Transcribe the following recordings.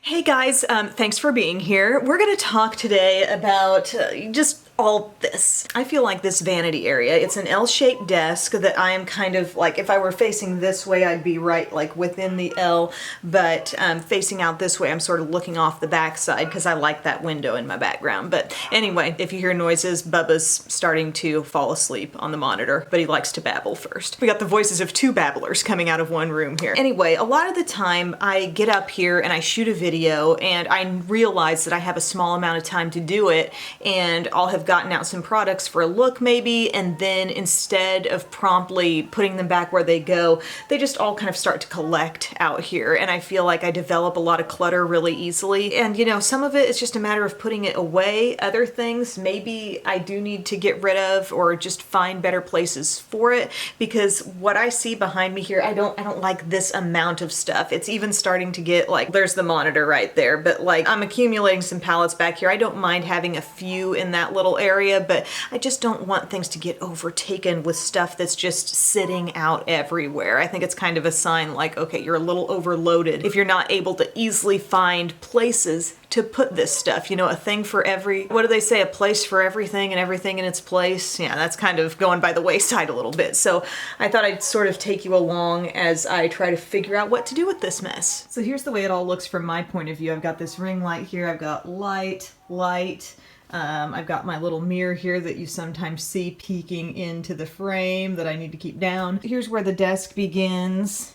Hey guys, thanks for being here. We're going to talk today about just all this. I feel like this vanity area, it's an L-shaped desk that I am kind of like, if I were facing this way, I'd be right like within the L, but facing out this way, I'm sort of looking off the back side because I like that window in my background. But anyway, if you hear noises, Bubba's starting to fall asleep on the monitor, but he likes to babble first. We got the voices of two babblers coming out of one room here. Anyway, a lot of the time I get up here and I shoot a video and I realize that I have a small amount of time to do it, and I'll have gotten out some products for a look maybe, and then instead of promptly putting them back where they go, they just all kind of start to collect out here, and I feel like I develop a lot of clutter really easily. And you know, some of it is just a matter of putting it away. Other things maybe I do need to get rid of or just find better places for it, because what I see behind me here, I don't like this amount of stuff. It's even starting to get like, there's the monitor right there, but like I'm accumulating some palettes back here. I don't mind having a few in that little area, but I just don't want things to get overtaken with stuff that's just sitting out everywhere. I think it's kind of a sign like, okay, you're a little overloaded if you're not able to easily find places to put this stuff. You know, a thing for every, what do they say, a place for everything and everything in its place? Yeah, that's kind of going by the wayside a little bit. So I thought I'd sort of take you along as I try to figure out what to do with this mess. So here's the way it all looks from my point of view. I've got this ring light here, I've got light, I've got my little mirror here that you sometimes see peeking into the frame that I need to keep down. Here's where the desk begins,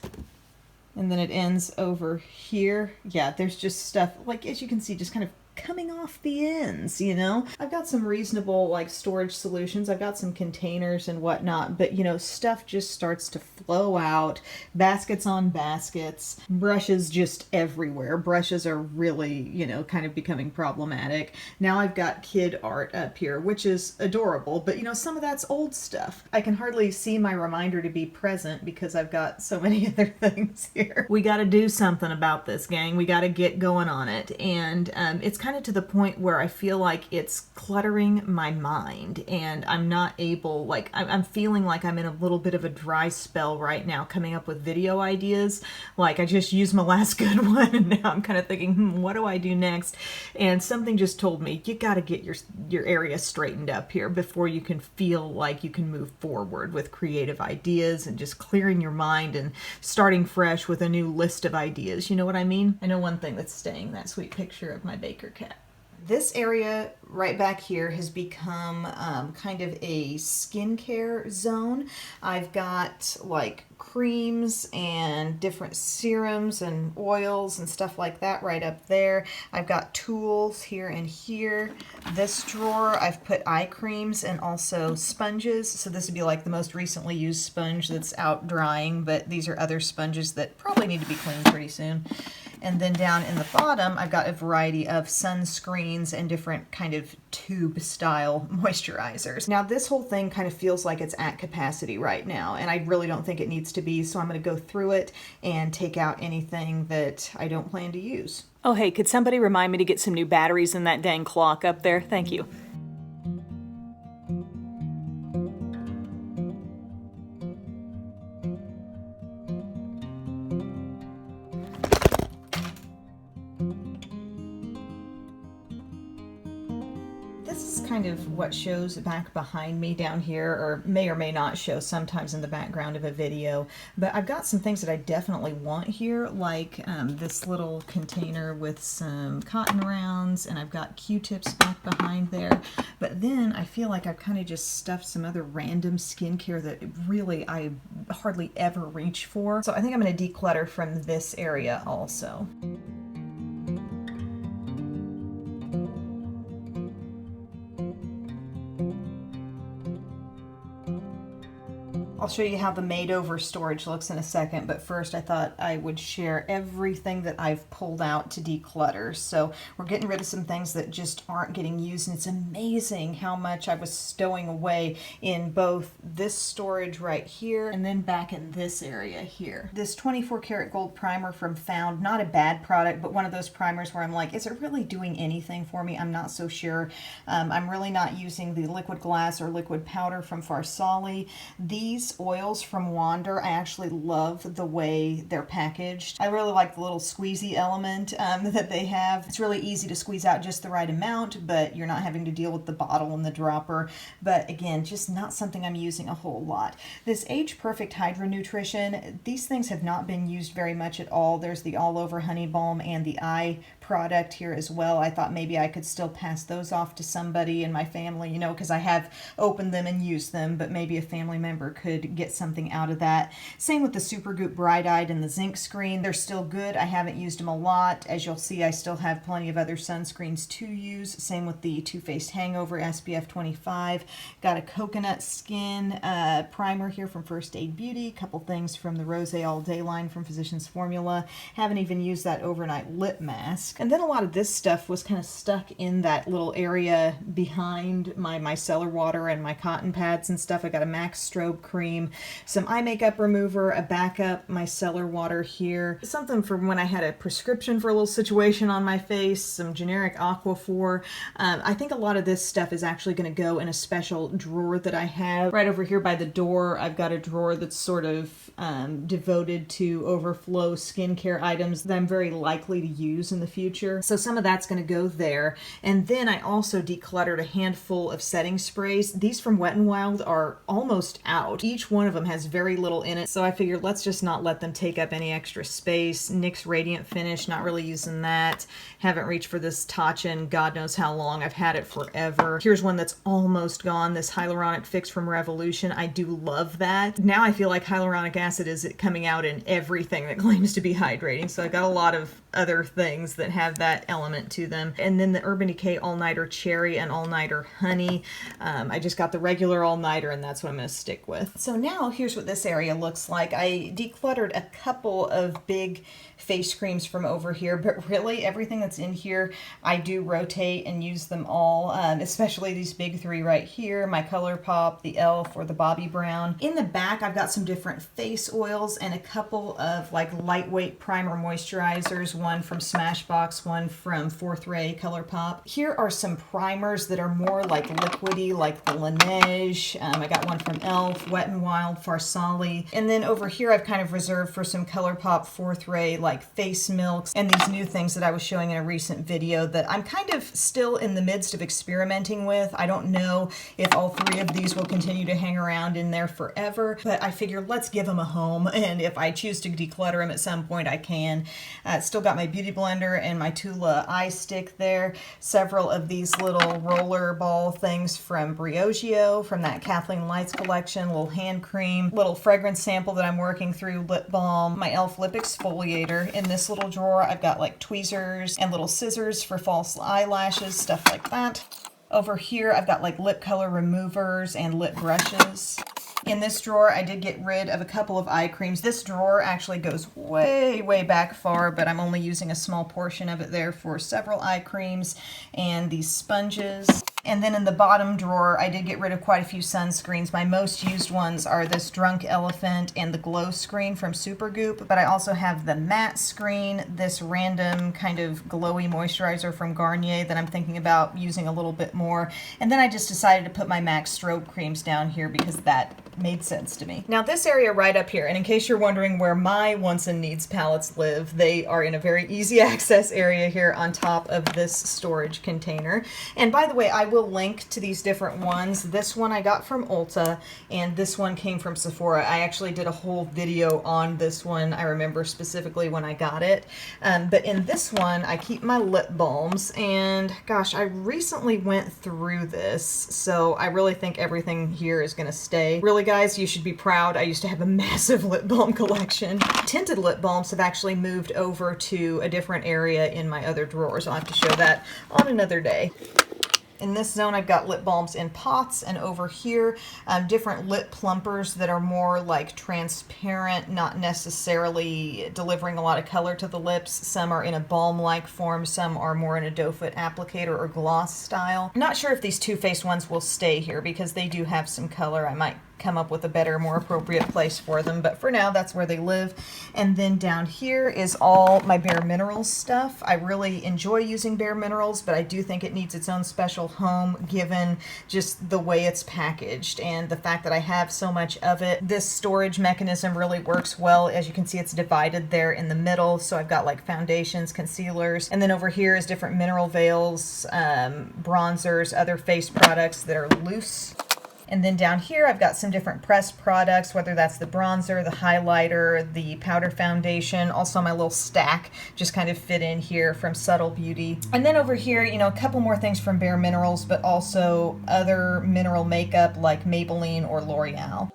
and then it ends over here. Yeah, there's just stuff, like as you can see, just kind of coming off the ends, you know? I've got some reasonable like storage solutions. I've got some containers and whatnot, but you know, stuff just starts to flow out, baskets on baskets, brushes just everywhere. Brushes are really, you know, kind of becoming problematic. Now I've got kid art up here, which is adorable, but you know, some of that's old stuff. I can hardly see my reminder to be present because I've got so many other things here. We got to do something about this, gang. We got to get going on it. And it's kind of to the point where I feel like it's cluttering my mind, and I'm not able, like, I'm feeling like I'm in a little bit of a dry spell right now coming up with video ideas. Like, I just used my last good one, and now I'm kind of thinking, what do I do next? And something just told me, you got to get your area straightened up here before you can feel like you can move forward with creative ideas and just clearing your mind and starting fresh with a new list of ideas. You know what I mean? I know one thing that's staying, that sweet picture of my baker cat. This area right back here has become kind of a skincare zone. I've got like creams and different serums and oils and stuff like that right up there. I've got tools here and here. This drawer, I've put eye creams and also sponges. So this would be like the most recently used sponge that's out drying, but these are other sponges that probably need to be cleaned pretty soon. And then down in the bottom, I've got a variety of sunscreens and different kind of tube style moisturizers. Now this whole thing kind of feels like it's at capacity right now, and I really don't think it needs to be, so I'm going to go through it and take out anything that I don't plan to use. Oh hey, could somebody remind me to get some new batteries in that dang clock up there? Thank you. Kind of what shows back behind me down here, or may not show sometimes in the background of a video, but I've got some things that I definitely want here, like this little container with some cotton rounds, and I've got Q-tips back behind there. But then I feel like I've kind of just stuffed some other random skincare that really I hardly ever reach for. So I think I'm going to declutter from this area also. I'll show you how the made-over storage looks in a second, but first I thought I would share everything that I've pulled out to declutter. So we're getting rid of some things that just aren't getting used, and it's amazing how much I was stowing away in both this storage right here and then back in this area here. This 24 karat gold primer from Found, not a bad product, but one of those primers where I'm like, is it really doing anything for me? I'm not so sure. I'm really not using the liquid glass or liquid powder from Farsali. These these oils from Wander. I actually love the way they're packaged. I really like the little squeezy element that they have. It's really easy to squeeze out just the right amount, but you're not having to deal with the bottle and the dropper. But again, just not something I'm using a whole lot. This Age Perfect Hydra Nutrition, these things have not been used very much at all. There's the All Over Honey Balm and the eye product here as well. I thought maybe I could still pass those off to somebody in my family, you know, because I have opened them and used them, but maybe a family member could get something out of that. Same with the Supergoop Bright Eyed and the Zinc Screen. They're still good. I haven't used them a lot. As you'll see, I still have plenty of other sunscreens to use. Same with the Too Faced Hangover SPF 25. Got a coconut skin primer here from First Aid Beauty. A couple things from the Rose All Day line from Physicians Formula. Haven't even used that overnight lip mask. And then a lot of this stuff was kind of stuck in that little area behind my micellar water and my cotton pads and stuff. I got a MAC strobe cream, some eye makeup remover, a backup micellar water here, something from when I had a prescription for a little situation on my face, some generic Aquaphor. I think a lot of this stuff is actually going to go in a special drawer that I have right over here by the door. I've got a drawer that's sort of devoted to overflow skincare items that I'm very likely to use in the future. So some of that's going to go there. And then I also decluttered a handful of setting sprays. These from Wet n Wild are almost out. Each one of them has very little in it. So I figured let's just not let them take up any extra space. NYX Radiant Finish, not really using that. Haven't reached for this Tatcha in God knows how long. I've had it forever. Here's one that's almost gone. This Hyaluronic Fix from Revolution. I do love that. Now I feel like hyaluronic acid is coming out in everything that claims to be hydrating. So I got a lot of other things that have that element to them. And then the Urban Decay All-Nighter Cherry and All-Nighter Honey. I just got the regular all-nighter and that's what I'm going to stick with. So now here's what this area looks like. I decluttered a couple of big face creams from over here, but really everything that's in here I do rotate and use them all, especially these big three right here, my ColourPop, the e.l.f. or the Bobbi Brown. In the back I've got some different face oils and a couple of like lightweight primer moisturizers, one from Smashbox, one from Fourth Ray ColourPop. Here are some primers that are more like liquidy, like the Laneige. I got one from e.l.f., Wet n Wild, Farsali. And then over here I've kind of reserved for some ColourPop Fourth Ray like face milks and these new things that I was showing in a recent video that I'm kind of still in the midst of experimenting with. I don't know if all three of these will continue to hang around in there forever, but I figured let's give them a home, and if I choose to declutter them at some point I can. Still got my beauty blender and my Tula eye stick there. Several of these little roller ball things from Briogeo from that Kathleen Lights collection, little hand cream, little fragrance sample that I'm working through, lip balm, my e.l.f. lip exfoliator. In this little drawer I've got like tweezers and little scissors for false eyelashes, stuff like that. Over here I've got like lip color removers and lip brushes. In this drawer, I did get rid of a couple of eye creams. This drawer actually goes way, way back far, but I'm only using a small portion of it there for several eye creams and these sponges. And then in the bottom drawer, I did get rid of quite a few sunscreens. My most used ones are this Drunk Elephant and the Glow Screen from Supergoop, but I also have the Matte Screen, this random kind of glowy moisturizer from Garnier that I'm thinking about using a little bit more. And then I just decided to put my MAC strobe creams down here because that made sense to me. Now this area right up here, and in case you're wondering where my wants and needs palettes live, they are in a very easy access area here on top of this storage container. And by the way, I will link to these different ones. This one I got from Ulta, and this one came from Sephora. I actually did a whole video on this one. I remember specifically when I got it. But in this one, I keep my lip balms, and gosh, I recently went through this, so I really think everything here is gonna stay. Really, guys, you should be proud. I used to have a massive lip balm collection. Tinted lip balms have actually moved over to a different area in my other drawers. I'll have to show that on another day. In this zone, I've got lip balms in pots, and over here, different lip plumpers that are more like transparent, not necessarily delivering a lot of color to the lips. Some are in a balm-like form, some are more in a doe foot applicator or gloss style. I'm not sure if these Too Faced ones will stay here because they do have some color. I might come up with a better, more appropriate place for them. But for now, that's where they live. And then down here is all my Bare Minerals stuff. I really enjoy using Bare Minerals, but I do think it needs its own special home given just the way it's packaged and the fact that I have so much of it. This storage mechanism really works well. As you can see, it's divided there in the middle. So I've got like foundations, concealers, and then over here is different mineral veils, bronzers, other face products that are loose. And then down here, I've got some different pressed products, whether that's the bronzer, the highlighter, the powder foundation, also my little stack just kind of fit in here from Subtle Beauty. And then over here, you know, a couple more things from Bare Minerals, but also other mineral makeup like Maybelline or L'Oreal.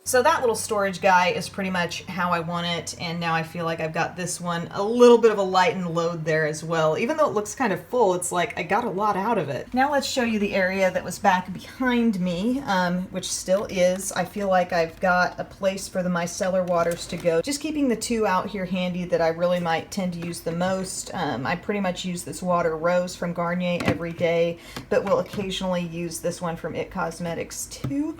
So that little storage guy is pretty much how I want it, and now I feel like I've got this one a little bit of a lightened load there as well. Even though it looks kind of full, it's like I got a lot out of it. Now let's show you the area that was back behind me, which still is. I feel like I've got a place for the micellar waters to go. Just keeping the two out here handy that I really might tend to use the most. I pretty much use this Water Rose from Garnier every day, but will occasionally use this one from IT Cosmetics too.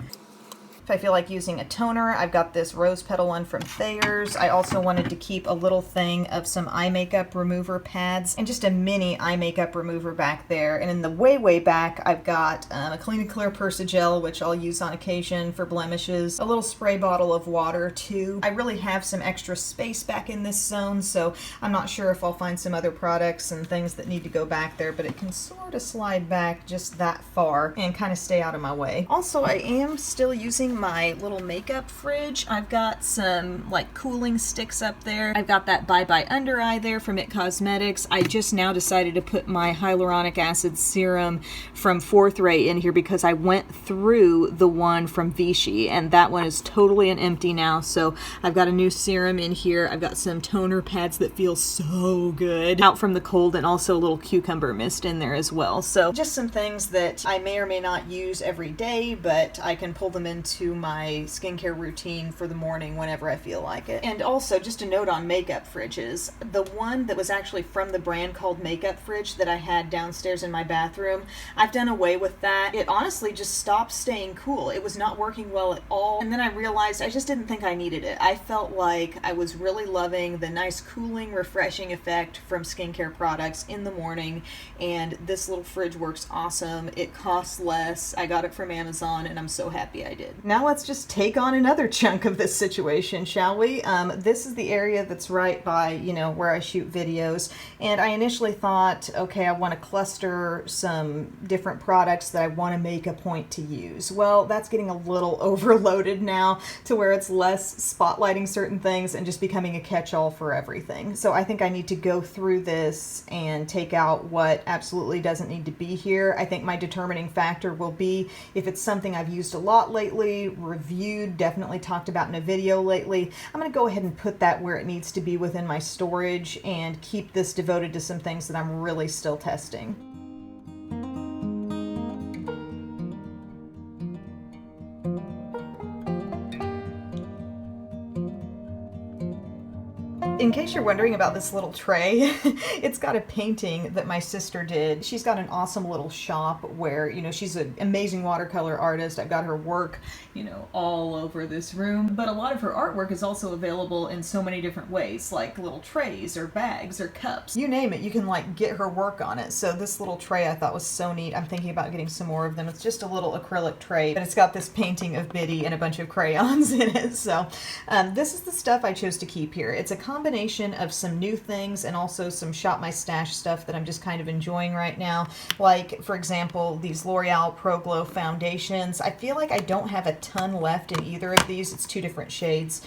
If I feel like using a toner, I've got this rose petal one from Thayer's. I also wanted to keep a little thing of some eye makeup remover pads and just a mini eye makeup remover back there. And in the way back, I've got a Clean and Clear Persigel, which I'll use on occasion for blemishes, a little spray bottle of water too. I really have some extra space back in this zone, so I'm not sure if I'll find some other products and things that need to go back there, but it can sort of slide back just that far and kind of stay out of my way. Also, I am still using my little makeup fridge. I've got some like cooling sticks up there. I've got that Bye Bye Under Eye there from IT Cosmetics. I just now decided to put my hyaluronic acid serum from Fourth Ray in here because I went through the one from Vichy and that one is totally an empty now. So I've got a new serum in here. I've got some toner pads that feel so good out from the cold and also a little cucumber mist in there as well. So just some things that I may or may not use every day, but I can pull them into my skincare routine for the morning whenever I feel like it. And also, just a note on makeup fridges. The one that was actually from the brand called Makeup Fridge that I had downstairs in my bathroom, I've done away with that. It honestly just stopped staying cool. It was not working well at all. And then I realized I just didn't think I needed it. I felt like I was really loving the nice cooling, refreshing effect from skincare products in the morning. And this little fridge works awesome. It costs less. I got it from Amazon and I'm so happy I did. Now let's just take on another chunk of this situation, shall we? This is the area that's right by, you know, where I shoot videos. And I initially thought, okay, I want to cluster some different products that I want to make a point to use. Well, that's getting a little overloaded now to where it's less spotlighting certain things and just becoming a catch-all for everything. So I think I need to go through this and take out what absolutely doesn't need to be here. I think my determining factor will be if it's something I've used a lot lately, reviewed, definitely talked about in a video lately. I'm going to go ahead and put that where it needs to be within my storage and keep this devoted to some things that I'm really still testing. In case you're wondering about this little tray, it's got a painting that my sister did. She's got an awesome little shop where, you know, she's an amazing watercolor artist. I've got her work, you know, all over this room. But a lot of her artwork is also available in so many different ways, like little trays or bags or cups. You name it, you can like get her work on it. So this little tray I thought was so neat. I'm thinking about getting some more of them. It's just a little acrylic tray, but it's got this painting of Biddy and a bunch of crayons in it. So this is the stuff I chose to keep here. It's a combination of some new things and also some Shop My Stash stuff that I'm just kind of enjoying right now. Like, for example, these L'Oreal Pro Glow foundations. I feel like I don't have a ton left in either of these. It's two different shades.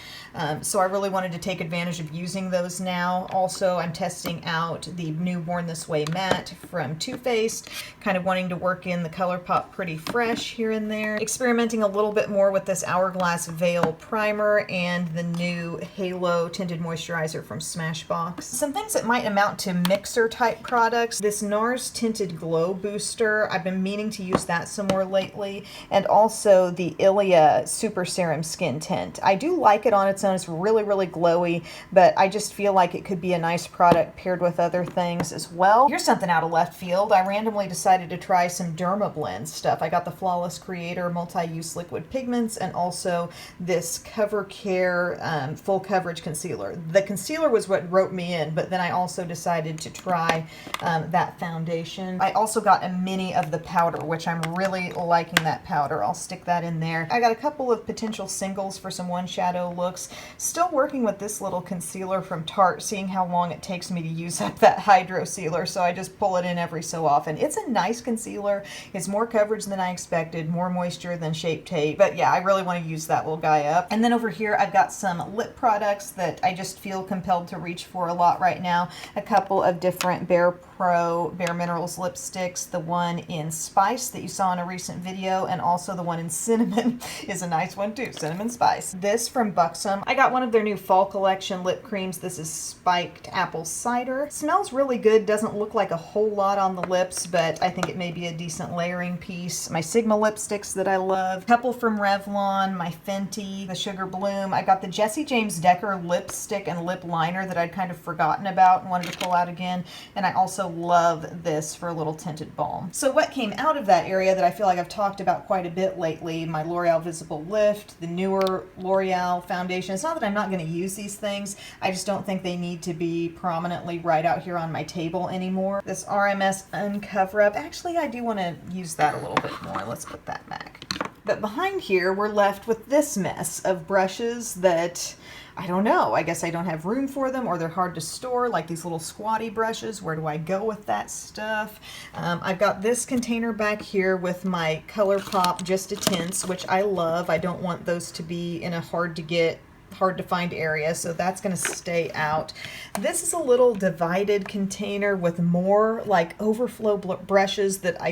So I really wanted to take advantage of using those now. Also, I'm testing out the new Born This Way matte from Too Faced, kind of wanting to work in the ColourPop Pretty Fresh here and there. Experimenting a little bit more with this Hourglass Veil Primer and the new Halo Tinted Moisturizer moisturizer from Smashbox. Some things that might amount to mixer type products. This NARS Tinted Glow Booster. I've been meaning to use that some more lately. And also the Ilia Super Serum Skin Tint. I do like it on its own. It's really, really glowy, but I just feel like it could be a nice product paired with other things as well. Here's something out of left field. I randomly decided to try some Dermablend stuff. I got the Flawless Creator Multi-Use Liquid Pigments and also this Cover Care Full Coverage Concealer. The concealer was what wrote me in, but then I also decided to try that foundation. I also got a mini of the powder, which I'm really liking that powder. I'll stick that in there. I got a couple of potential singles for some one shadow looks. Still working with this little concealer from Tarte, seeing how long it takes me to use up that hydro sealer, so I just pull it in every so often. It's a nice concealer. It's more coverage than I expected, more moisture than Shape Tape, but yeah, I really want to use that little guy up. And then over here I've got some lip products that I just feel compelled to reach for a lot right now. A couple of different Bare Minerals lipsticks. The one in Spice that you saw in a recent video, and also the one in Cinnamon is a nice one too, Cinnamon Spice. This from Buxom. I got one of their new fall collection lip creams. This is Spiked Apple Cider. Smells really good, doesn't look like a whole lot on the lips, but I think it may be a decent layering piece. My Sigma lipsticks that I love. A couple from Revlon, my Fenty, the Sugar Bloom. I got the Jessie James Decker lipstick and lip liner that I'd kind of forgotten about and wanted to pull out again, and I also love this for a little tinted balm. So what came out of that area that I feel like I've talked about quite a bit lately, my L'Oreal Visible Lift, the newer L'Oreal foundation. It's not that I'm not going to use these things, I just don't think they need to be prominently right out here on my table anymore. This RMS Uncover Up, actually I do want to use that a little bit more. Let's put that back. But behind here we're left with this mess of brushes that I don't know. I guess I don't have room for them, or they're hard to store, like these little squatty brushes. Where do I go with that stuff? I've got this container back here with my ColourPop Just a Tints, which I love. I don't want those to be in a hard to find area, so that's going to stay out. This is a little divided container with more like overflow brushes that I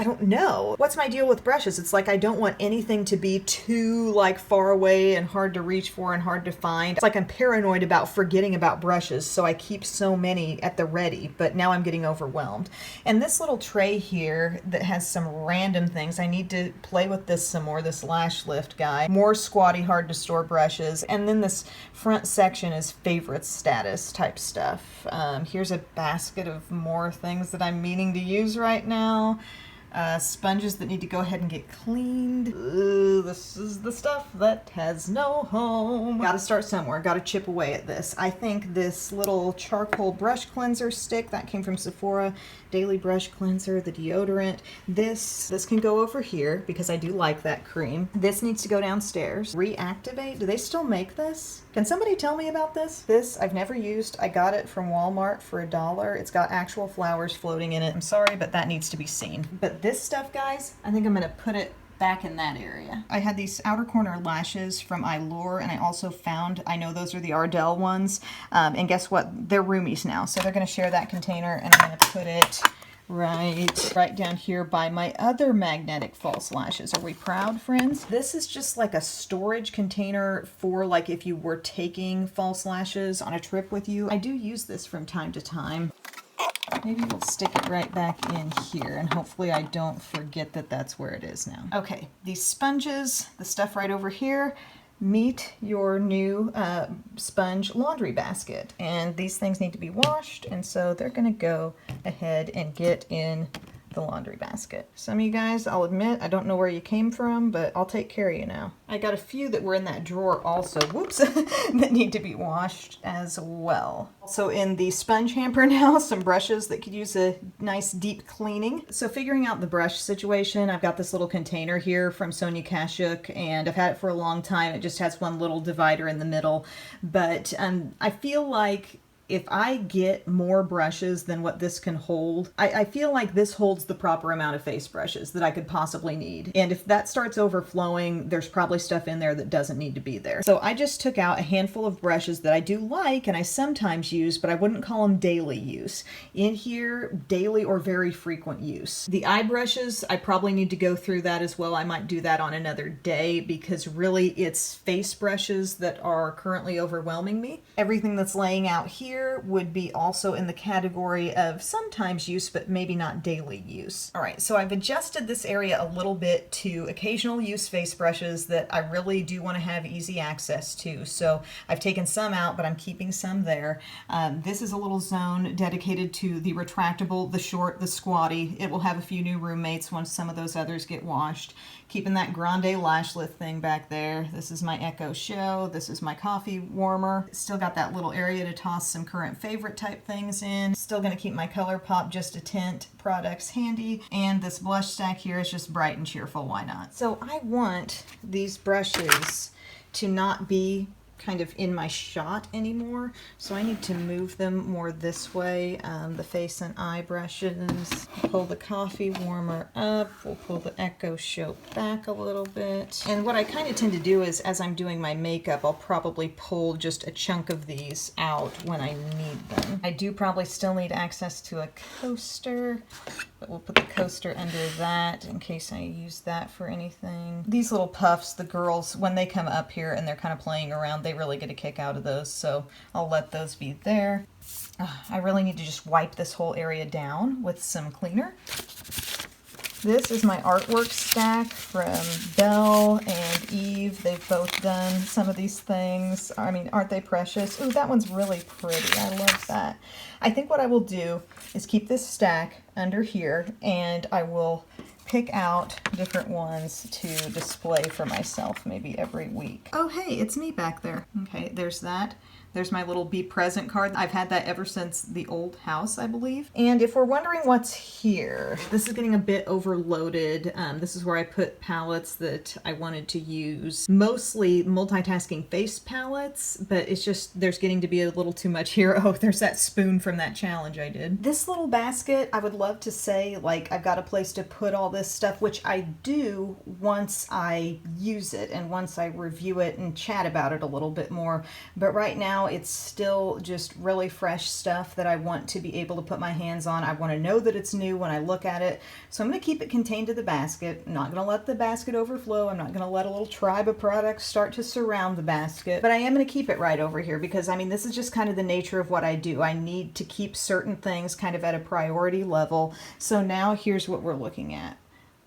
don't know. What's my deal with brushes? It's like I don't want anything to be too like far away and hard to reach for and hard to find. It's like I'm paranoid about forgetting about brushes, so I keep so many at the ready, but now I'm getting overwhelmed. And this little tray here that has some random things, I need to play with this some more, this lash lift guy. More squatty, hard to store brushes. And then this front section is favorites status type stuff. Here's a basket of more things that I'm meaning to use right now. Sponges that need to go ahead and get cleaned. This is the stuff that has no home. Gotta start somewhere, gotta chip away at this. I think this little charcoal brush cleanser stick, that came from Sephora, daily brush cleanser, the deodorant. This can go over here because I do like that cream. This needs to go downstairs. Reactivate, do they still make this? Can somebody tell me about this? This I've never used. I got it from Walmart for $1. It's got actual flowers floating in it. I'm sorry, but that needs to be seen. But this stuff, guys, I think I'm gonna put it back in that area. I had these outer corner lashes from Allure, and I also found, I know those are the Ardell ones, and guess what? They're roomies now, so they're gonna share that container, and I'm gonna put it right down here by my other magnetic false lashes. Are we proud, friends? This is just like a storage container for like if you were taking false lashes on a trip with you. I do use this from time to time. Maybe we'll stick it right back in here, and hopefully I don't forget that that's where it is now. Okay, these sponges, the stuff right over here, meet your new sponge laundry basket. And these things need to be washed, and so they're gonna go ahead and get in the laundry basket. Some of you guys, I'll admit, I don't know where you came from, but I'll take care of you now. I got a few that were in that drawer also, whoops, that need to be washed as well. Also in the sponge hamper now, some brushes that could use a nice deep cleaning. So figuring out the brush situation, I've got this little container here from Sonia Kashuk, and I've had it for a long time. It just has one little divider in the middle, but I feel like if I get more brushes than what this can hold, I feel like this holds the proper amount of face brushes that I could possibly need. And if that starts overflowing, there's probably stuff in there that doesn't need to be there. So I just took out a handful of brushes that I do like and I sometimes use, but I wouldn't call them daily use. In here, daily or very frequent use. The eye brushes, I probably need to go through that as well. I might do that on another day because really it's face brushes that are currently overwhelming me. Everything that's laying out here would be also in the category of sometimes use, but maybe not daily use. All right, so I've adjusted this area a little bit to occasional use face brushes that I really do want to have easy access to. So I've taken some out, but I'm keeping some there. This is a little zone dedicated to the retractable, the short, the squatty. It will have a few new roommates once some of those others get washed. Keeping that grande lash lift thing back there. This is my Echo Show. This is my coffee warmer. Still got that little area to toss some current favorite type things in. Still gonna keep my ColourPop Just a Tint products handy. And this blush stack here is just bright and cheerful, why not? So I want these brushes to not be kind of in my shot anymore, so I need to move them more this way. The face and eye brushes, pull the coffee warmer up, we'll pull the Echo Show back a little bit. And what I kind of tend to do is, as I'm doing my makeup, I'll probably pull just a chunk of these out when I need them. I do probably still need access to a coaster, but we'll put the coaster under that in case I use that for anything. These little puffs, the girls, when they come up here and they're kind of playing around, they really get a kick out of those, so I'll let those be there. I really need to just wipe this whole area down with some cleaner. This is my artwork stack from Belle and Eve. They've both done some of these things. I mean, aren't they precious? Ooh, that one's really pretty. I love that. I think what I will do is keep this stack under here, and I will pick out different ones to display for myself maybe every week. Oh, hey, it's me back there. Okay, there's that. There's my little Be Present card. I've had that ever since the old house, I believe. And if we're wondering what's here, this is getting a bit overloaded. This is where I put palettes that I wanted to use. Mostly multitasking face palettes, but it's just, there's getting to be a little too much here. Oh, there's that spoon from that challenge I did. This little basket, I would love to say, like, I've got a place to put all this stuff, which I do once I use it and once I review it and chat about it a little bit more. But right now, it's still just really fresh stuff that I want to be able to put my hands on. I want to know that it's new when I look at it. So I'm going to keep it contained to the basket. I'm not going to let the basket overflow. I'm not going to let a little tribe of products start to surround the basket. But I am going to keep it right over here because, I mean, this is just kind of the nature of what I do. I need to keep certain things kind of at a priority level. So now here's what we're looking at.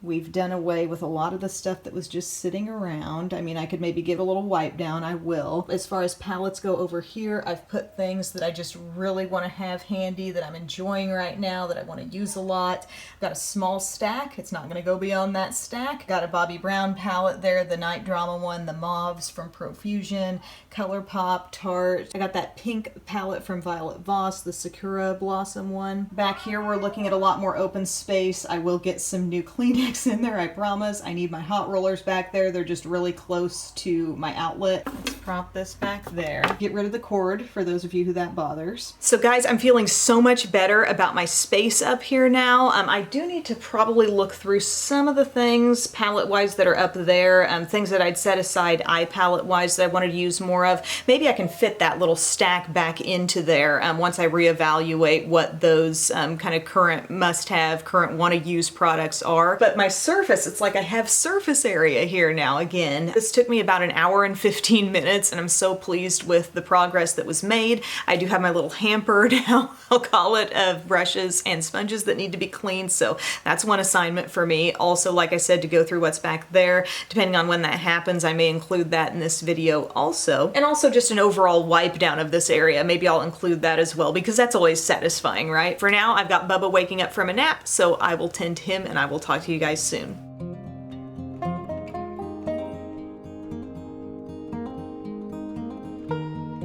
We've done away with a lot of the stuff that was just sitting around. I mean, I could maybe give a little wipe down, I will. As far as palettes go over here, I've put things that I just really want to have handy, that I'm enjoying right now, that I want to use a lot. I've got a small stack. It's not going to go beyond that stack. Got a Bobbi Brown palette there, the Night Drama one, the mauves from Profusion, ColourPop, Tarte. I got that pink palette from Violet Voss, the Sakura Blossom one. Back here, we're looking at a lot more open space. I will get some new Kleenex in there, I promise. I need my hot rollers back there. They're just really close to my outlet. Let's prop this back there. Get rid of the cord for those of you who that bothers. So guys, I'm feeling so much better about my space up here now. I do need to probably look through some of the things palette-wise that are up there, things that I'd set aside eye palette-wise that I wanted to use more of. Maybe I can fit that little stack back into there once I reevaluate what those kind of current must-have, current want-to-use products are. But my surface, it's like I have surface area here now again. This took me about an hour and 15 minutes and I'm so pleased with the progress that was made. I do have my little hamper now, I'll call it, of brushes and sponges that need to be cleaned, so that's one assignment for me. Also, like I said, to go through what's back there. Depending on when that happens, I may include that in this video also. And also just an overall wipe down of this area. Maybe I'll include that as well because that's always satisfying, right? For now, I've got Bubba waking up from a nap, so I will tend to him and I will talk to you guys soon.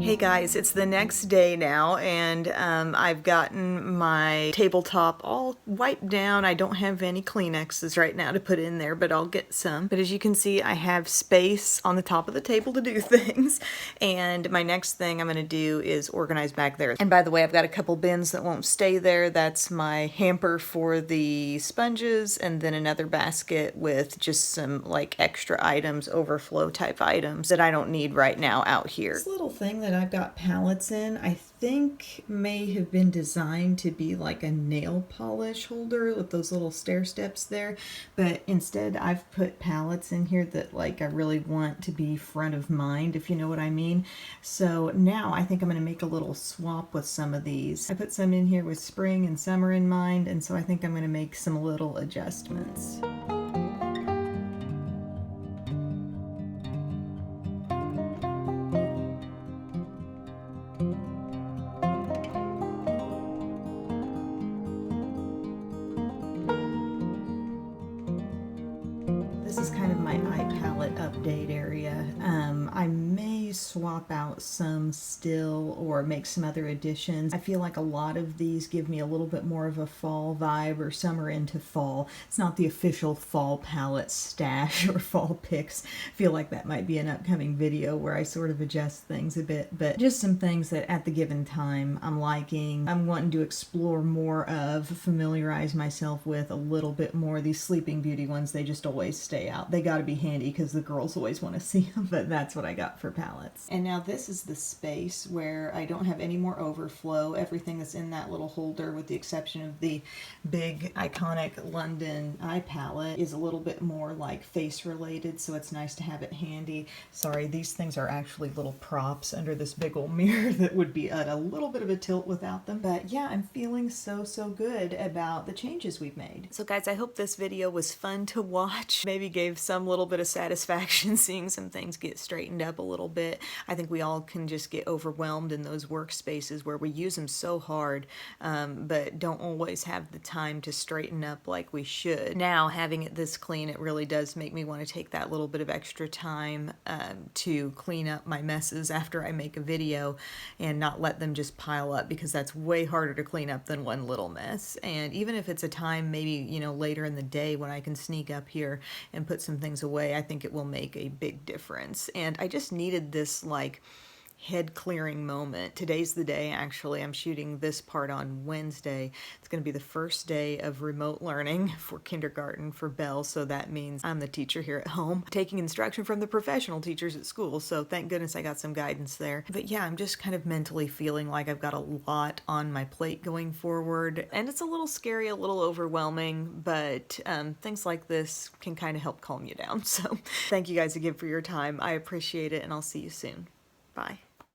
Hey Hey guys, it's the next day now, and I've gotten my tabletop all wiped down. I don't have any Kleenexes right now to put in there, but I'll get some. But as you can see, I have space on the top of the table to do things, and my next thing I'm going to do is organize back there. And by the way, I've got a couple bins that won't stay there. That's my hamper for the sponges, and then another basket with just some like extra items, overflow type items that I don't need right now out here. This little thing that I've got palettes in, I think may have been designed to be like a nail polish holder with those little stair steps there, but instead I've put palettes in here that like I really want to be front of mind, if you know what I mean. So now I think I'm going to make a little swap with some of these. I put some in here with spring and summer in mind, and so I think I'm going to make some little adjustments. This is kind of my eye palette update area. I may swap out some still or make some other additions. I feel like a lot of these give me a little bit more of a fall vibe or summer into fall. It's not the official fall palette stash or fall picks. I feel like that might be an upcoming video where I sort of adjust things a bit, but just some things that at the given time I'm liking. I'm wanting to explore more of, familiarize myself with a little bit more. These Sleeping Beauty ones, they just always stay out. They got to be handy because the girls always want to see them, but that's what I got for palettes. And now this is the space where I don't have any more overflow. Everything that's in that little holder, with the exception of the big iconic London eye palette, is a little bit more like face related, so it's nice to have it handy. Sorry, these things are actually little props under this big old mirror that would be at a little bit of a tilt without them. But yeah, I'm feeling so good about the changes we've made. So guys, I hope this video was fun to watch. Maybe gave some little bit of satisfaction seeing some things get straightened up a little bit. I think we all can just get overwhelmed in those workspaces where we use them so hard, but don't always have the time to straighten up like we should. Now, having it this clean, it really does make me want to take that little bit of extra time to clean up my messes after I make a video and not let them just pile up, because that's way harder to clean up than one little mess. And even if it's a time maybe, you know, later in the day when I can sneak up here and put some things away, I think it will make a big difference. And I just needed this like head clearing moment. Today's the day, actually. I'm shooting this part on Wednesday. It's going to be the first day of remote learning for kindergarten for Belle, so that means I'm the teacher here at home, taking instruction from the professional teachers at school, so thank goodness I got some guidance there. But yeah, I'm just kind of mentally feeling like I've got a lot on my plate going forward, and it's a little scary, a little overwhelming, but things like this can kind of help calm you down. So thank you guys again for your time. I appreciate it, and I'll see you soon. Bye.